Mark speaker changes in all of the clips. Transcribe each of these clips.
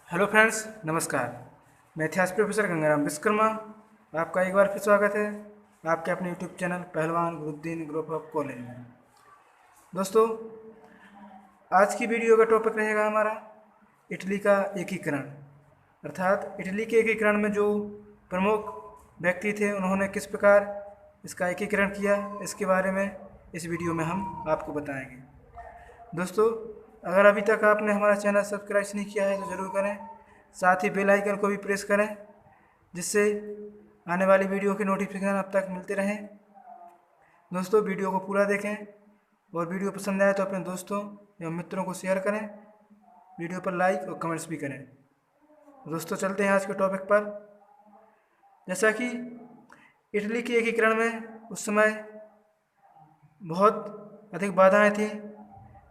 Speaker 1: Hello friends, नमस्कार। मैं इतिहास प्रोफेसर गंगाराम विश्वकर्मा। आपका एक बार फिर स्वागत है आपके अपने यूट्यूब चैनल पहलवान गुरुद्दीन ग्रुप ऑफ कॉलेज में। दोस्तों, आज की वीडियो का टॉपिक रहेगा हमारा इटली का एकीकरण, अर्थात इटली के एकीकरण में जो प्रमुख व्यक्ति थे उन्होंने किस प्रकार इसका एकीकरण किया, इसके बारे में इस वीडियो में हम आपको बताएंगे। दोस्तों, अगर अभी तक आपने हमारा चैनल सब्सक्राइब नहीं किया है तो ज़रूर करें, साथ ही बेल आइकन को भी प्रेस करें जिससे आने वाली वीडियो के नोटिफिकेशन अब तक मिलते रहें। दोस्तों, वीडियो को पूरा देखें और वीडियो पसंद आए तो अपने दोस्तों एवं मित्रों को शेयर करें, वीडियो पर लाइक और कमेंट्स भी करें। दोस्तों, चलते हैं आज के टॉपिक पर। जैसा कि इटली के एकीकरण में उस समय बहुत अधिक बाधाएं थीं।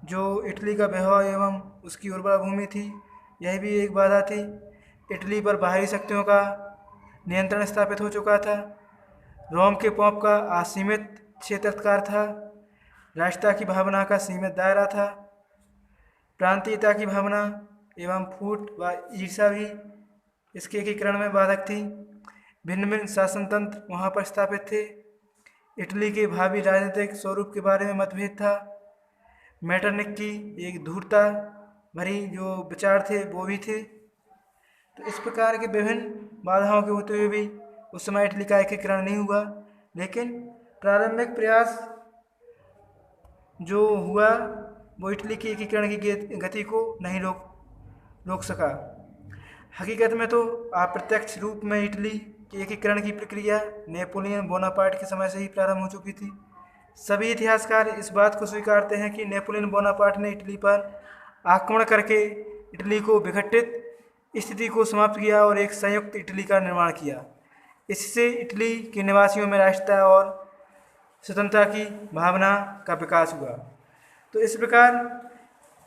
Speaker 1: जो इटली का वैभव एवं उसकी उर्वरा भूमि थी, यह भी एक बाधा थी। इटली पर बाहरी शक्तियों का नियंत्रण स्थापित हो चुका था। रोम के पोप का असीमित क्षेत्राधिकार था। राष्ट्रता की भावना का सीमित दायरा था। प्रांतीयता की भावना एवं फूट व ईर्ष्या भी इसके एकीकरण में बाधक थी। भिन्न भिन्न शासन तंत्र वहाँ पर स्थापित थे। इटली के भावी राजनीतिक स्वरूप के बारे में मतभेद था। मेटरनिक की एक धूर्तता भरी जो विचार थे वो भी थे। तो इस प्रकार के विभिन्न बाधाओं के होते हुए भी उस समय इटली का एकीकरण नहीं हुआ, लेकिन प्रारंभिक प्रयास जो हुआ वो इटली के एकीकरण की गति को नहीं रोक सका। हकीकत में तो अप्रत्यक्ष रूप में इटली के एकीकरण की प्रक्रिया नेपोलियन बोनापार्ट के समय से ही प्रारंभ हो चुकी थी। सभी इतिहासकार इस बात को स्वीकारते हैं कि नेपोलियन बोनापार्ट ने इटली पर आक्रमण करके इटली को विघटित स्थिति को समाप्त किया और एक संयुक्त इटली का निर्माण किया। इससे इटली के निवासियों में राष्ट्रता और स्वतंत्रता की भावना का विकास हुआ। तो इस प्रकार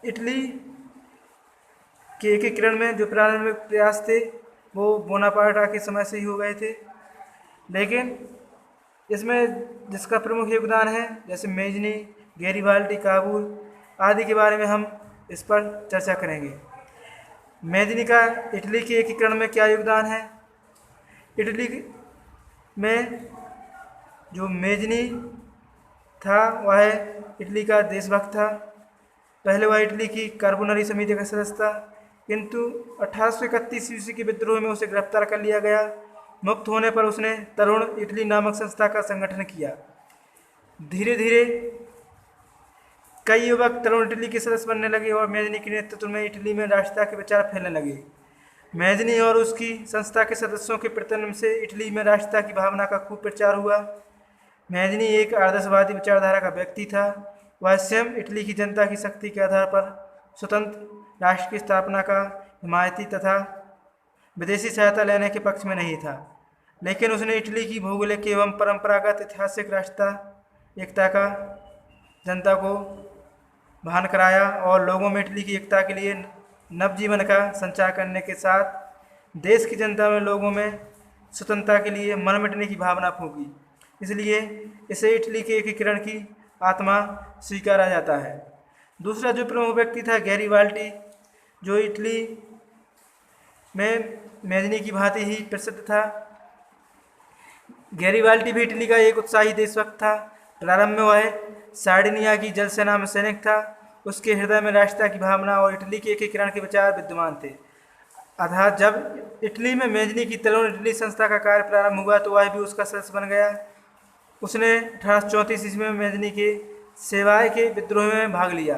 Speaker 1: इटली के एकीकरण में जो प्रारंभिक प्रयास थे वो बोनापार्ट के समय से ही हो गए थे, लेकिन इसमें जिसका प्रमुख योगदान है, जैसे मेजनी, गैरीबाल्डी, काबुल आदि के बारे में हम इस पर चर्चा करेंगे। मेजनी का इटली के एकीकरण में क्या योगदान है? इटली में जो मेजनी था वह इटली का देशभक्त था। पहले वह इटली की कार्बोनरी समिति का सदस्य था, किंतु 1831 ईस्वी के विद्रोह में उसे गिरफ्तार कर लिया गया। मुक्त होने पर उसने तरुण इटली नामक संस्था का संगठन किया। धीरे धीरे कई युवक तरुण इटली के सदस्य बनने लगे और मेजनी के नेतृत्व में इटली में राष्ट्रता के विचार फैलने लगे। मेजनी और उसकी संस्था के सदस्यों के प्रयत्न से इटली में राष्ट्रता की भावना का खूब प्रचार हुआ। मेजनी एक आदर्शवादी विचारधारा का व्यक्ति था। वह स्वयं इटली की जनता की शक्ति के आधार पर स्वतंत्र राष्ट्र की स्थापना का हिमायती तथा विदेशी सहायता लेने के पक्ष में नहीं था, लेकिन उसने इटली की भौगोलिक एवं परंपरागत ऐतिहासिक राष्ट्रता एकता का जनता को भान कराया और लोगों में इटली की एकता के लिए नवजीवन का संचार करने के साथ देश की जनता में लोगों में स्वतंत्रता के लिए मर मिटने की भावना फूंकी। इसलिए इसे इटली के एकीकरण की आत्मा स्वीकारा जाता है। दूसरा जो प्रमुख व्यक्ति था गैरीबाल्डी, जो इटली में मेजनी की भांति ही प्रसिद्ध था। गैरीबाल्डी भी इटली का एक उत्साही देशभक्त था। प्रारंभ में वह सार्डिनिया की जल सेना में सैनिक था। उसके हृदय में राष्ट्रता की भावना और इटली के एकीकरण के विचार विद्यमान थे। अर्थात जब इटली में मेजनी की तरुण इटली संस्था का कार्य प्रारंभ हुआ तो वह भी उसका सदस्य बन गया। उसने 1834 ईस्वी में मेजनी के सेवाय के विद्रोह में भाग लिया,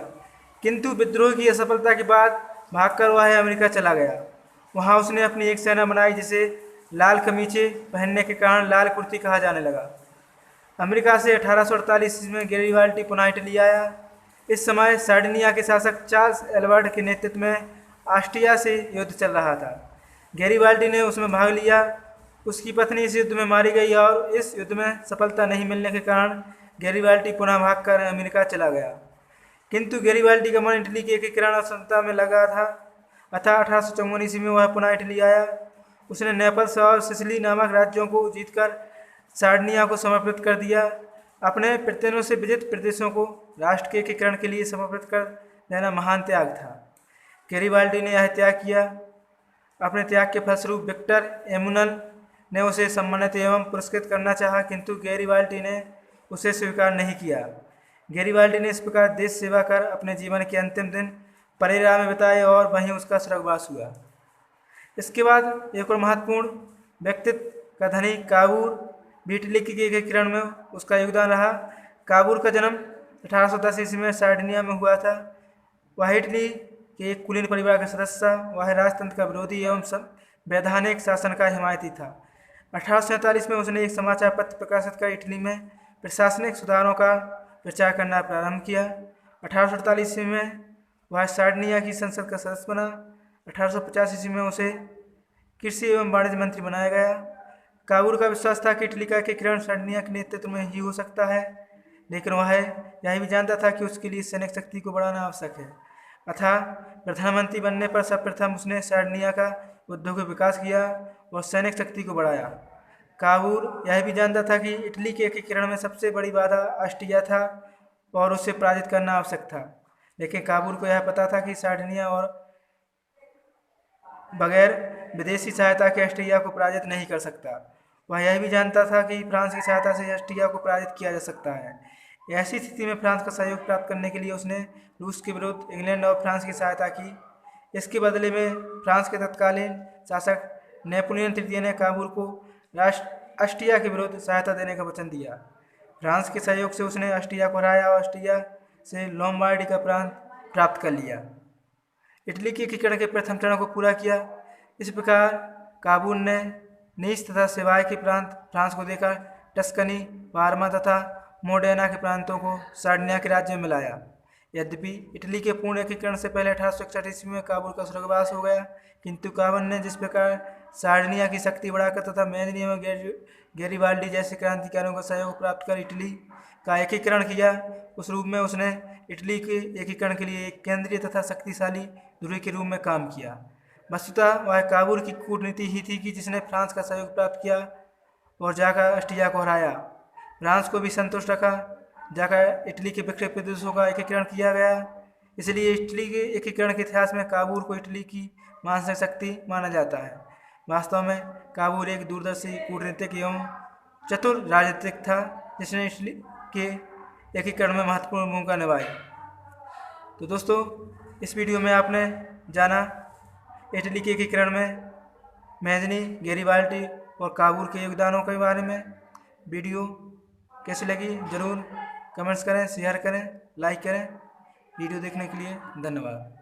Speaker 1: किंतु विद्रोह की असफलता के बाद भागकर वह अमेरिका चला गया। वहाँ उसने अपनी एक सेना बनाई जिसे लाल कमीचे पहनने के कारण लाल कुर्ती कहा जाने लगा। अमेरिका से 1848 ईस्वी में गैरीबाल्डी पुनः इटली आया। इस समय सार्डिनिया के शासक चार्ल्स एल्बर्ट के नेतृत्व में ऑस्ट्रिया से युद्ध चल रहा था। गैरीबाल्डी ने उसमें भाग लिया। उसकी पत्नी इस युद्ध में मारी गई और इस युद्ध में सफलता नहीं मिलने के कारण गैरीबाल्डी पुनः भागकर अमेरिका चला गया। किंतु गैरीबाल्डी का मन इटली के एकीकरण और स्वतंत्रता में लगा था। अतः 1854 ईस्वी में वह पुनः इटली आया। उसने नेपल्स और सिसिली नामक राज्यों को जीतकर सार्डिनिया को समर्पित कर दिया। अपने प्रत्ययों से विजित प्रदेशों को राष्ट्र के एकीकरण के लिए समर्पित कर देना महान त्याग था। गैरीबाल्डी ने यह त्याग किया अपने त्याग के फलस्वरूप विक्टर एमुनल ने उसे सम्मानित एवं पुरस्कृत करना चाहा, किंतु गैरिबाल्डी ने उसे स्वीकार नहीं किया। गैरिबाल्डी ने इस प्रकार देश सेवा कर अपने जीवन के अंतिम दिन परेरा में बिताए और वहीं उसका स्वर्गवास हुआ। इसके बाद एक और महत्वपूर्ण व्यक्तित्व का धनी काबूर भी इटली के एकीकरण में उसका योगदान रहा। काबूर का जन्म 1810 ईस्वी में सार्डिनिया में हुआ था। वह इटली के एक कुलीन परिवार का सदस्य था। वह राजतंत्र का विरोधी एवं वैधानिक शासन का हिमायती था। 1847 में उसने एक समाचार पत्र प्रकाशित कर इटली में प्रशासनिक सुधारों का प्रचार करना प्रारंभ किया। 1848 ईस्वी में वह सार्डिनिया की संसद का सदस्य बना। 1850 ईस्वी में उसे कृषि एवं वाणिज्य मंत्री बनाया गया। काबूर का विश्वास था कि इटली का एकीकरण सार्डिनिया के नेतृत्व में ही हो सकता है, लेकिन वह यह भी जानता था कि उसके लिए सैनिक शक्ति को बढ़ाना आवश्यक है। अतः प्रधानमंत्री बनने पर सर्वप्रथम उसने सार्डिनिया का औद्योगिक विकास किया और सैनिक शक्ति को बढ़ाया। काबूर यह भी जानता था कि इटली के एकीकरण में सबसे बड़ी बाधा ऑस्ट्रिया था और उसे पराजित करना आवश्यक था, लेकिन काबूर को यह पता था कि सार्डिनिया और बगैर विदेशी सहायता के ऑस्ट्रिया को पराजित नहीं कर सकता। वह यह भी जानता था कि फ्रांस की सहायता से ऑस्ट्रिया को पराजित किया जा सकता है। ऐसी स्थिति में फ्रांस का सहयोग प्राप्त करने के लिए उसने रूस के विरुद्ध इंग्लैंड और फ्रांस की सहायता की। इसके बदले में फ्रांस के तत्कालीन शासक नेपोलियन तृतीय ने काबूल को ऑस्ट्रिया के विरुद्ध सहायता देने का वचन दिया। फ्रांस के सहयोग से उसने ऑस्ट्रिया को हराया और ऑस्ट्रिया से लोम्बार्डी का प्रांत प्राप्त कर लिया। इटली के एकीकरण के प्रथम चरण को पूरा किया। इस प्रकार काबूल ने नीस तथा सेवाय के प्रांत फ्रांस को देकर टस्कनी, पार्मा तथा मोडेना के प्रांतों को सार्डिनिया के राज्य में मिलाया। यद्यपि इटली के पूर्ण एकीकरण से पहले 1861 ईस्वी में काबूल का स्वर्गवास हो गया, किंतु काबूल ने जिस प्रकार सार्डिनिया की शक्ति बढ़ाकर तथा मैजनी एवं गैरिबाल्डी जैसे क्रांतिकारियों का सहयोग प्राप्त कर इटली का एकीकरण किया, उस रूप में उसने इटली के एकीकरण के लिए एक केंद्रीय तथा शक्तिशाली धुरी के रूप में काम किया। वस्तुतः वह काबूल की कूटनीति ही थी कि जिसने फ्रांस का सहयोग प्राप्त किया और जाकर ऑस्ट्रिया को हराया। फ्रांस को भी संतुष्ट रखा, जाकर इटली के विकसित प्रदेशों का एकीकरण किया गया। इसलिए इटली के एकीकरण के इतिहास में काबूल को इटली की मानसिक शक्ति माना जाता है। वास्तव में काबूल एक दूरदर्शी कूटनीतिक एवं चतुर राजनीतिक था, जिसने इटली के एकीकरण में महत्वपूर्ण भूमिका निभाई। तो दोस्तों, इस वीडियो में आपने जाना इटली के एकीकरण में मैजनी, गैरिबाल्डी और काबूल के योगदानों के बारे में। वीडियो कैसी लगी ज़रूर कमेंट्स करें, शेयर करें, लाइक करें। वीडियो देखने के लिए धन्यवाद।